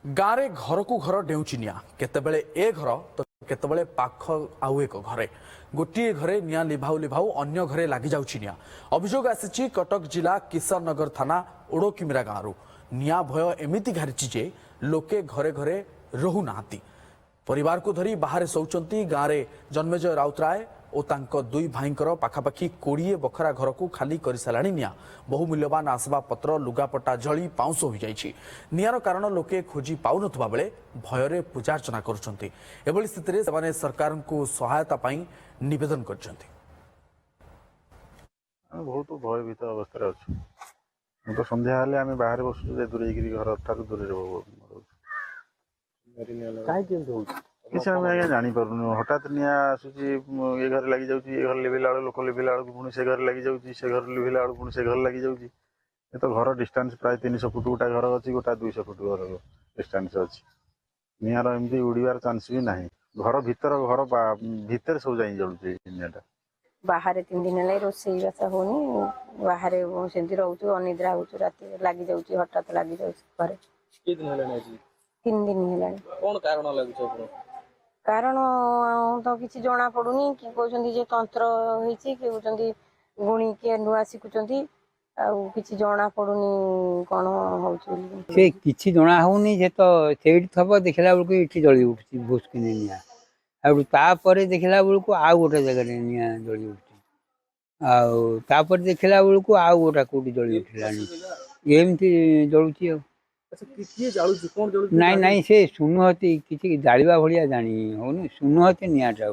गाँव घर को घर डेउची निया केतेबेले ए घर तो केतेबेले पाख आउ एक घरे गोटे घरे निया लिभाऊ लिभाऊ अन्य घरे लगी जाउची निया। अभियोग आसी कटक जिला किशननगर थाना ओडोकिमिरा गाँव निया भय एमिति घारिची जे लोके घरे घरे रहू नाहांती। परिवार को धरी बाहर शौचंती गाँव में जन्मेजय राउतराय और तांको दुई भाईंकर पाखापाखि 20 बखरा घर को खाली कर साराणी निया। बहुमूल्यवान आसबाबपत्र लुगापटा जली पाउंस हो जाइछि। नियार कारण लोके खोजी पाउ नथुबा बेले भୟରେ पूजार्चना करुछंती। एभली स्थिति से सरकार को सहायता पाई निवेदन करछंती। बहुत भयभीत अवस्था अच्छे तो संध्या हेले आम बाहर बस दूरे घर ठार दूर किसी आम आज्ञा जापर हठात निआ आसूसी ये घर लगी जाऊँगी ये घर लिभिला लोक लिभिला पुणी से घर लगी जाऊँगी से घर लिभिला पुणी से घर लगी जाऊँगी ये तो घर डिस्टेंस प्राय 300 फुट गोटा घर अच्छी गोटा 200 फुट घर डिस्टेंस अच्छी निआर एमती उड़ार चान्स भी ना घर भितर सब जा जलुचे निआटा बाहर 3 दिन है रोसई बास होनी बाहर सेमती रोचु अनिद्रा हो राति लगी जाऊँगी हठात लगी जाऊँगी घरे 3 दिन है कौन कारण लगुच कारण तो किसी जना पड़ुनी कि कहते जे तंत्र होती कि कहते गुणी किए नुआ शिखुंट किसी जना पड़ुनी कौन हो किसी जना होनी से तो से थब देखला बेलू ये जली उठुची भूसकिन निआ आपर देखला बेलू आउ गोटे जगह निआ जली उठुची आपर देखला बेलू आउ गोटा कौटी जली उठला एमती जलुची नाई नाई से सुनुहती किसी जालिबा भलिया जानी होनी सुनुहती निआटा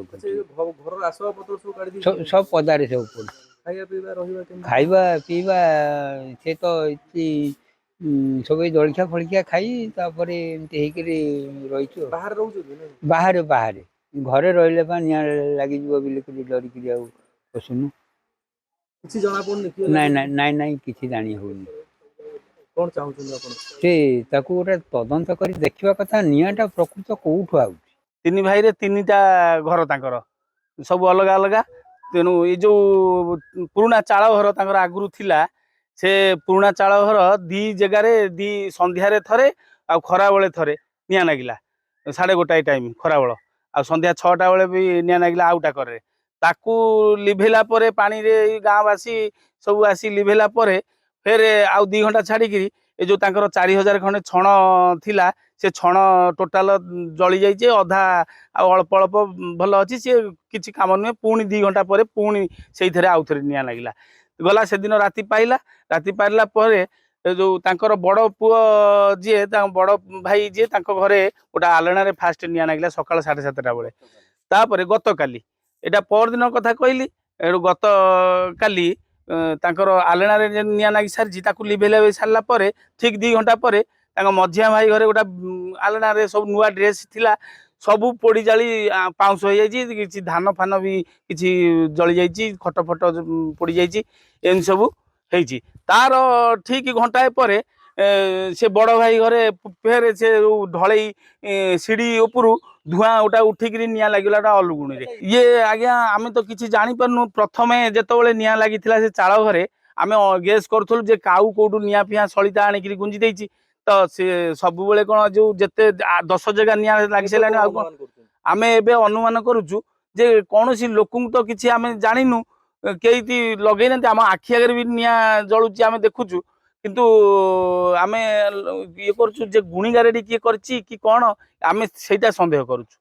सब पदारे सब पड़े खाइबा पीबा से तो सब जलखिया फलखिया खाई तापर एमती रही बाहर बाहर घरे रही निआ लगी बोलिक डरिक पशुनु नाई नाई नाई नाई किसी जानी होनी कौन चाहूँ से ताकू गोटे तदंत कर देखा कथा निआटा प्रकृत कौठू आउची। 3 भाई रे 3टा घर तांकर सब अलग अलग तेणु ये जो पुराना चाल घर तांकर आगुरु थिला से पुराना चाल घर 2 जगार 2 संध्यारे थरे आ खरा बेले थरे निया नागिला 1:30 टाइम खरा बेल आ संध्या 6टा बेले भी निया नागिला आउटा करे ताकू लिभेला परे पानी रे गाँववासी सब आसी लिभेला परे फेर आउ 2 घंटा छाड़िकी ये जो तांकर 4000 खंडे छण थिला से छण टोटाल जली जाइए अधा अल्प अल्प भल अच्छी सी किसी कम नुहे पुणी 2 घंटा पर पुणी से आउ थे निया लगिला गला से दिन राति पाइला जो तांकर बड़ पुओ जी बड़ भाई जी घरे गोटे आलना फास्ट निया लगिला सकाल 7:30 बेले तापर गत काली एटा पर दिन कथा कहली गत काली तांकर आलेना रे निया नागी सारी लिभेले सारा पर ठीक 2 घंटा पर मझिया भाई घरे गोटा आलेना रे सब नुआ ड्रेस थिला सबू पोड़ी जाली पाउंस हो जाइए किसी धान फान भी किसी जली जाइए खट फट पोड़ी जाइए एम सब है तार ठीक घंटाए पर से बड़ भाई घरे फेर से ढलई सीढ़ी उपरू धुआं गोटा उठिक निया लगे अलुगुणी रे ये आज्ञा आम तो किसी जानी पारनु प्रथमे जिते निया लगी से चाल घरे आम गेस करूँ जे काऊ कौटू निया फिया सलिता आणिक गुंजी देती तो सी सब कौन जो जिते 10 जगह निया लगी सारे आम एवं अनुमान करुचु जे कौन सी लोक तो किसी आम जानिनु कई लगे ना आम आखि आगे भी निया जलुची आम देखुचु किंतु आम ये करुचु जे गुणी गारेडी किए करची कि कौन आम से सन्देह करुचु।